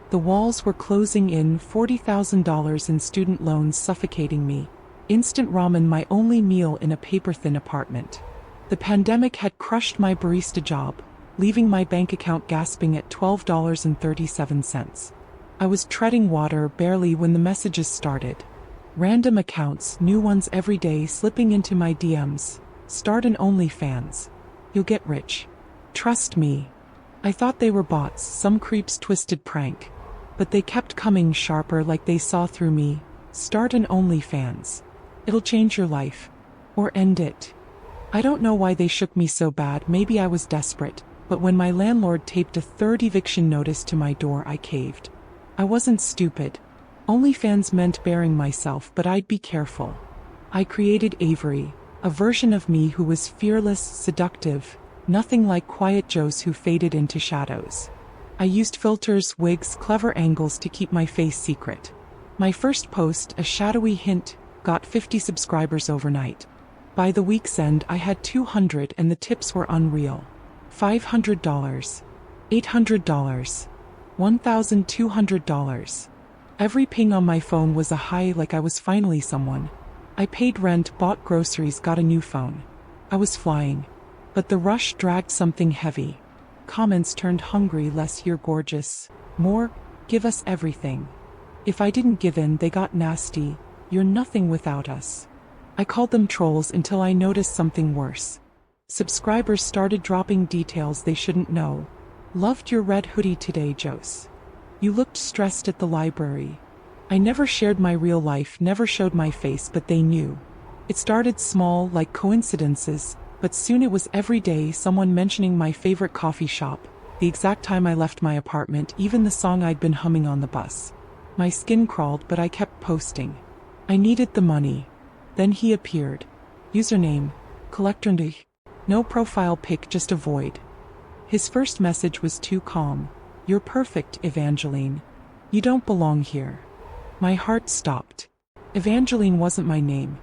The walls were closing in, $40,000 in student loans suffocating me. Instant ramen my only meal in a paper-thin apartment. The pandemic had crushed my barista job, leaving my bank account gasping at $12.37. I was treading water barely when the messages started. Random accounts, new ones every day slipping into my DMs. Start an OnlyFans. You'll get rich. Trust me. I thought they were bots, some creep's twisted prank. But they kept coming sharper like they saw through me. Start an OnlyFans. It'll change your life. Or end it. I don't know why they shook me so bad, maybe I was desperate, but when my landlord taped a third eviction notice to my door I caved. I wasn't stupid. OnlyFans meant bearing myself, but I'd be careful. I created Avery, a version of me who was fearless, seductive, nothing like quiet Joes who faded into shadows. I used filters, wigs, clever angles to keep my face secret. My first post, a shadowy hint, got 50 subscribers overnight. By the week's end I had 200 and the tips were unreal. $500, $800, $1,200. Every ping on my phone was a high, like I was finally someone. I paid rent, bought groceries, got a new phone. I was flying. But the rush dragged something heavy. Comments turned hungry, less you're gorgeous. More, give us everything. If I didn't give in, they got nasty. You're nothing without us. I called them trolls until I noticed something worse. Subscribers started dropping details they shouldn't know. Loved your red hoodie today, Jose. You looked stressed at the library. I never shared my real life, never showed my face, but they knew. It started small, like coincidences, but soon it was every day, someone mentioning my favorite coffee shop, the exact time I left my apartment, even the song I'd been humming on the bus. My skin crawled, but I kept posting. I needed the money. Then he appeared. Username, Collectorndich. No profile pic, just a void. His first message was too calm. You're perfect, Evangeline. You don't belong here. My heart stopped. Evangeline wasn't my name.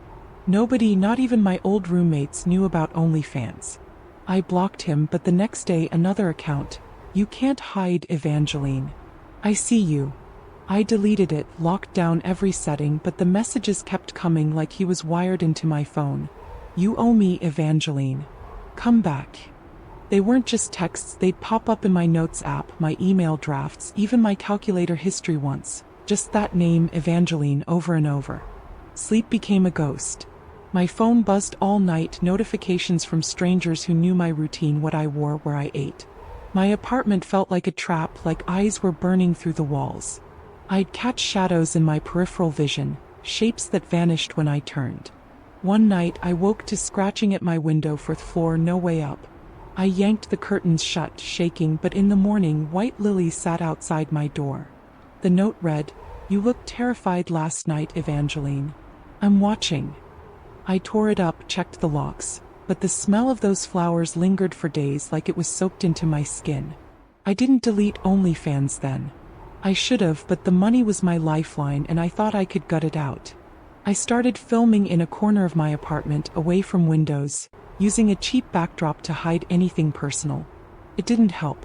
Nobody, not even my old roommates, knew about OnlyFans. I blocked him, but the next day another account. You can't hide, Evangeline. I see you. I deleted it, locked down every setting, but the messages kept coming like he was wired into my phone. You owe me, Evangeline. Come back. They weren't just texts, they'd pop up in my notes app, my email drafts, even my calculator history once. Just that name, Evangeline, over and over. Sleep became a ghost. My phone buzzed all night, notifications from strangers who knew my routine, what I wore, where I ate. My apartment felt like a trap, like eyes were burning through the walls. I'd catch shadows in my peripheral vision, shapes that vanished when I turned. One night I woke to scratching at my window, fourth floor, no way up. I yanked the curtains shut, shaking, but in the morning white lilies sat outside my door. The note read, You looked terrified last night, Evangeline. I'm watching. I tore it up, checked the locks, but the smell of those flowers lingered for days, like it was soaked into my skin. I didn't delete OnlyFans then. I should have, but the money was my lifeline and I thought I could gut it out. I started filming in a corner of my apartment, away from windows, using a cheap backdrop to hide anything personal. It didn't help.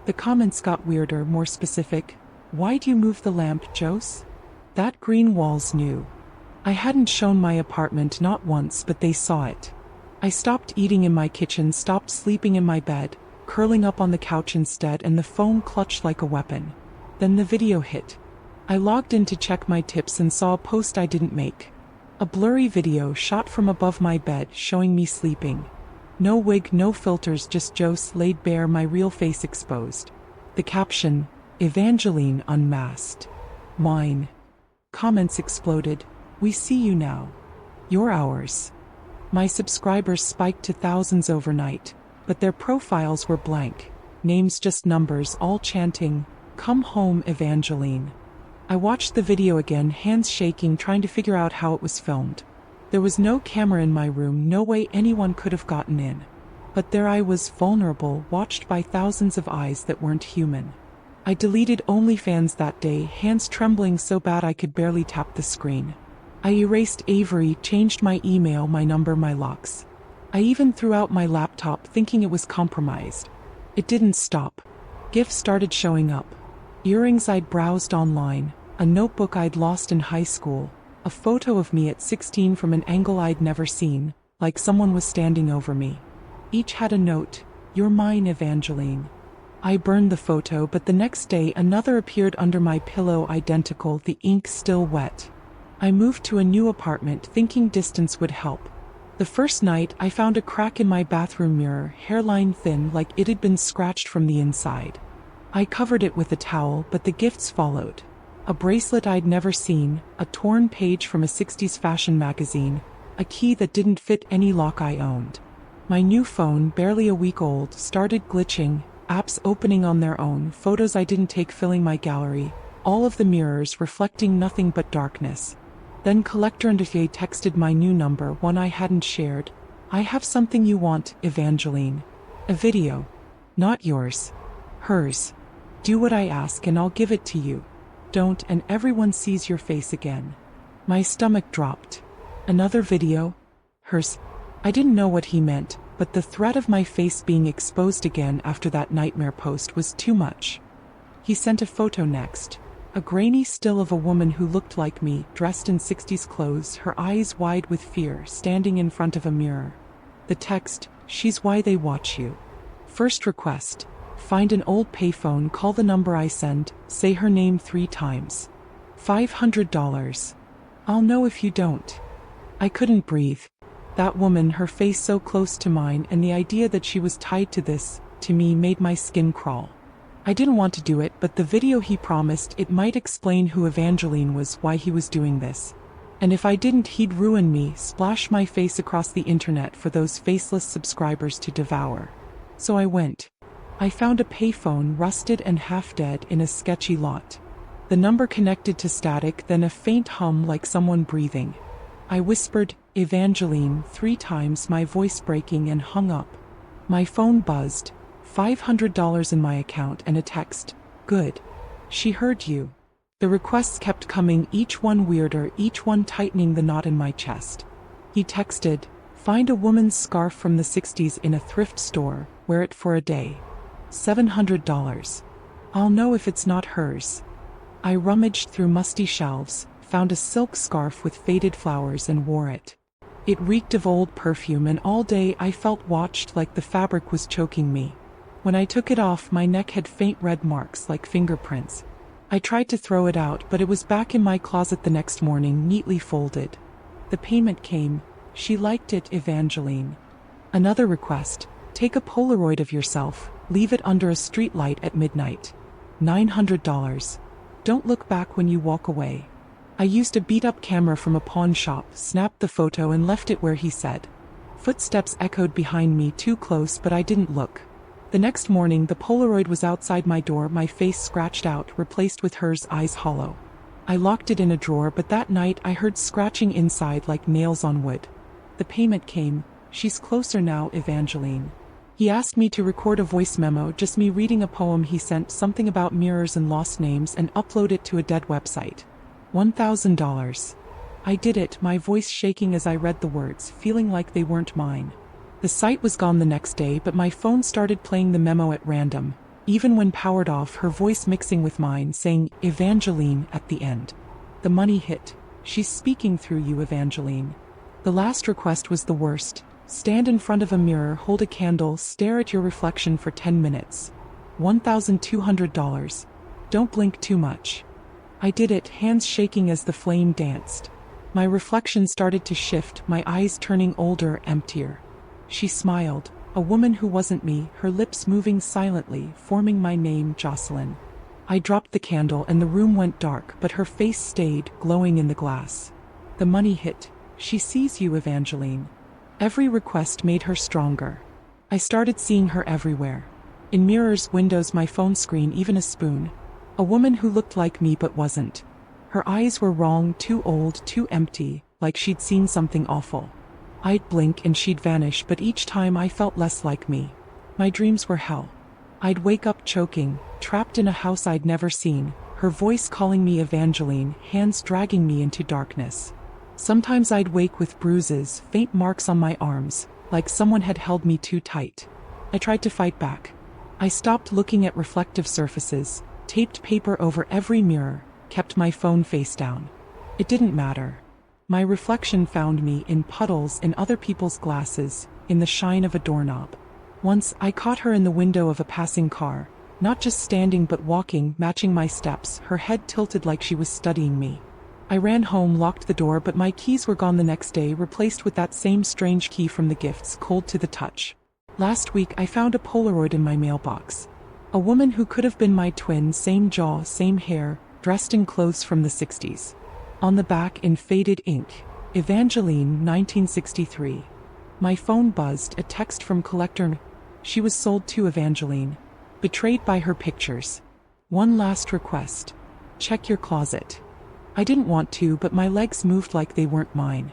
The comments got weirder, more specific. Why'd you move the lamp, Jose? That green wall's new. I hadn't shown my apartment, not once, but they saw it. I stopped eating in my kitchen, stopped sleeping in my bed, curling up on the couch instead, and the phone clutched like a weapon. Then the video hit. I logged in to check my tips and saw a post I didn't make. A blurry video shot from above my bed showing me sleeping. No wig, no filters, just Jose laid bare, my real face exposed. The caption, Evangeline unmasked. Mine. Comments exploded. We see you now. You're ours. My subscribers spiked to thousands overnight, but their profiles were blank. Names just numbers, all chanting, Come home, Evangeline. I watched the video again, hands shaking, trying to figure out how it was filmed. There was no camera in my room, no way anyone could have gotten in. But there I was, vulnerable, watched by thousands of eyes that weren't human. I deleted OnlyFans that day, hands trembling so bad I could barely tap the screen. I erased Avery, changed my email, my number, my locks. I even threw out my laptop thinking it was compromised. It didn't stop. GIFs started showing up. Earrings I'd browsed online, a notebook I'd lost in high school, a photo of me at 16 from an angle I'd never seen, like someone was standing over me. Each had a note, "You're mine, Evangeline." I burned the photo, but the next day another appeared under my pillow, identical, the ink still wet. I moved to a new apartment thinking distance would help. The first night I found a crack in my bathroom mirror, hairline thin like it had been scratched from the inside. I covered it with a towel, but the gifts followed. A bracelet I'd never seen, a torn page from a 60s fashion magazine, a key that didn't fit any lock I owned. My new phone, barely a week old, started glitching, apps opening on their own, photos I didn't take filling my gallery, all of the mirrors reflecting nothing but darkness. Then Collector Ndfye texted my new number, one I hadn't shared. "I have something you want, Evangeline. A video. Not yours. Hers. Do what I ask and I'll give it to you. Don't and everyone sees your face again." My stomach dropped. Another video? Hers. I didn't know what he meant, but the threat of my face being exposed again after that nightmare post was too much. He sent a photo next. A grainy still of a woman who looked like me, dressed in 60s clothes, her eyes wide with fear, standing in front of a mirror. The text, "She's why they watch you." First request. Find an old payphone, call the number I send, say her name 3 times. $500. I'll know if you don't. I couldn't breathe. That woman, her face so close to mine, and the idea that she was tied to this, to me, made my skin crawl. I didn't want to do it, but the video he promised it might explain who Evangeline was, why he was doing this. And if I didn't, he'd ruin me, splash my face across the internet for those faceless subscribers to devour. So I went. I found a payphone, rusted and half-dead, in a sketchy lot. The number connected to static, then a faint hum like someone breathing. I whispered, "Evangeline," 3 times, my voice breaking, and hung up. My phone buzzed. $500 in my account and a text. "Good. She heard you." The requests kept coming, each one weirder, each one tightening the knot in my chest. He texted, "Find a woman's scarf from the 60s in a thrift store, wear it for a day. $700. I'll know if it's not hers." I rummaged through musty shelves, found a silk scarf with faded flowers and wore it. It reeked of old perfume, and all day I felt watched, like the fabric was choking me. When I took it off, my neck had faint red marks like fingerprints. I tried to throw it out, but it was back in my closet the next morning, neatly folded. The payment came. She liked it, Evangeline. Another request. Take a Polaroid of yourself, leave it under a street light at midnight. $900. Don't look back when you walk away. I used a beat-up camera from a pawn shop, snapped the photo and left it where he said. Footsteps echoed behind me, too close, but I didn't look. The next morning, the Polaroid was outside my door, my face scratched out, replaced with hers, eyes hollow. I locked it in a drawer, but that night I heard scratching inside like nails on wood. The payment came. She's closer now, Evangeline. He asked me to record a voice memo, just me reading a poem he sent, something about mirrors and lost names, and upload it to a dead website. $1,000. I did it, my voice shaking as I read the words, feeling like they weren't mine. The site was gone the next day, but my phone started playing the memo at random. Even when powered off, her voice mixing with mine, saying, Evangeline, at the end. The money hit. She's speaking through you, Evangeline. The last request was the worst. Stand in front of a mirror, hold a candle, stare at your reflection for 10 minutes. $1,200. Don't blink too much. I did it, hands shaking as the flame danced. My reflection started to shift, my eyes turning older, emptier. She smiled, a woman who wasn't me, her lips moving silently, forming my name, Jocelyn. I dropped the candle and the room went dark, but her face stayed, glowing in the glass. The money hit. She sees you, Evangeline. Every request made her stronger. I started seeing her everywhere. In mirrors, windows, my phone screen, even a spoon. A woman who looked like me but wasn't. Her eyes were wrong, too old, too empty, like she'd seen something awful. I'd blink and she'd vanish, but each time I felt less like me. My dreams were hell. I'd wake up choking, trapped in a house I'd never seen, her voice calling me Evangeline, hands dragging me into darkness. Sometimes I'd wake with bruises, faint marks on my arms, like someone had held me too tight. I tried to fight back. I stopped looking at reflective surfaces, taped paper over every mirror, kept my phone face down. It didn't matter. My reflection found me in puddles in other people's glasses, in the shine of a doorknob. Once, I caught her in the window of a passing car, not just standing but walking, matching my steps, her head tilted like she was studying me. I ran home, locked the door, but my keys were gone the next day, replaced with that same strange key from the gifts, cold to the touch. Last week, I found a Polaroid in my mailbox. A woman who could have been my twin, same jaw, same hair, dressed in clothes from the 60s. On the back, in faded ink, Evangeline, 1963. My phone buzzed, a text from collector. She was sold to Evangeline. Betrayed by her pictures. One last request. Check your closet. I didn't want to, but my legs moved like they weren't mine.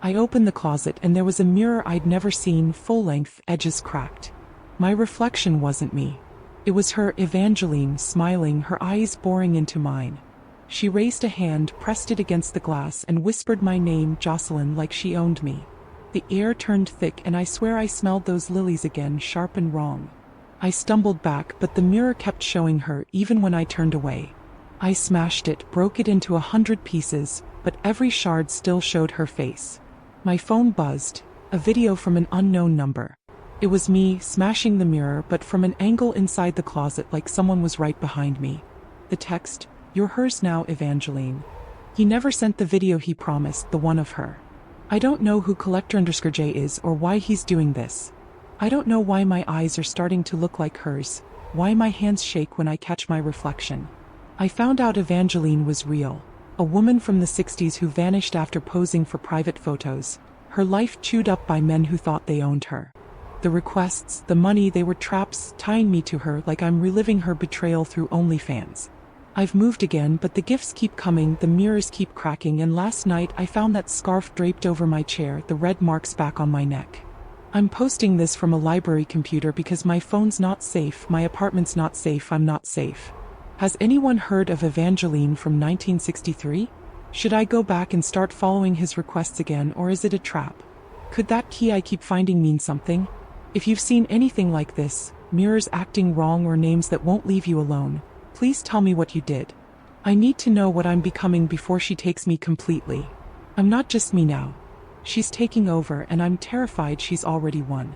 I opened the closet and there was a mirror I'd never seen, full length, edges cracked. My reflection wasn't me. It was her, Evangeline, smiling, her eyes boring into mine. She raised a hand, pressed it against the glass, and whispered my name, Jocelyn, like she owned me. The air turned thick and I swear I smelled those lilies again, sharp and wrong. I stumbled back, but the mirror kept showing her, even when I turned away. I smashed it, broke it into 100 pieces, but every shard still showed her face. My phone buzzed, a video from an unknown number. It was me, smashing the mirror, but from an angle inside the closet, like someone was right behind me. The text, "You're hers now, Evangeline." He never sent the video he promised, the one of her. I don't know who Collector_J is or why he's doing this. I don't know why my eyes are starting to look like hers, why my hands shake when I catch my reflection. I found out Evangeline was real. A woman from the 60s who vanished after posing for private photos. Her life chewed up by men who thought they owned her. The requests, the money, they were traps, tying me to her like I'm reliving her betrayal through OnlyFans. I've moved again, but the gifts keep coming, the mirrors keep cracking, and last night I found that scarf draped over my chair, the red marks back on my neck. I'm posting this from a library computer because my phone's not safe, my apartment's not safe, I'm not safe. Has anyone heard of Evangeline from 1963? Should I go back and start following his requests again, or is it a trap? Could that key I keep finding mean something? If you've seen anything like this, mirrors acting wrong or names that won't leave you alone, please tell me what you did. I need to know what I'm becoming before she takes me completely. I'm not just me now. She's taking over and I'm terrified she's already won.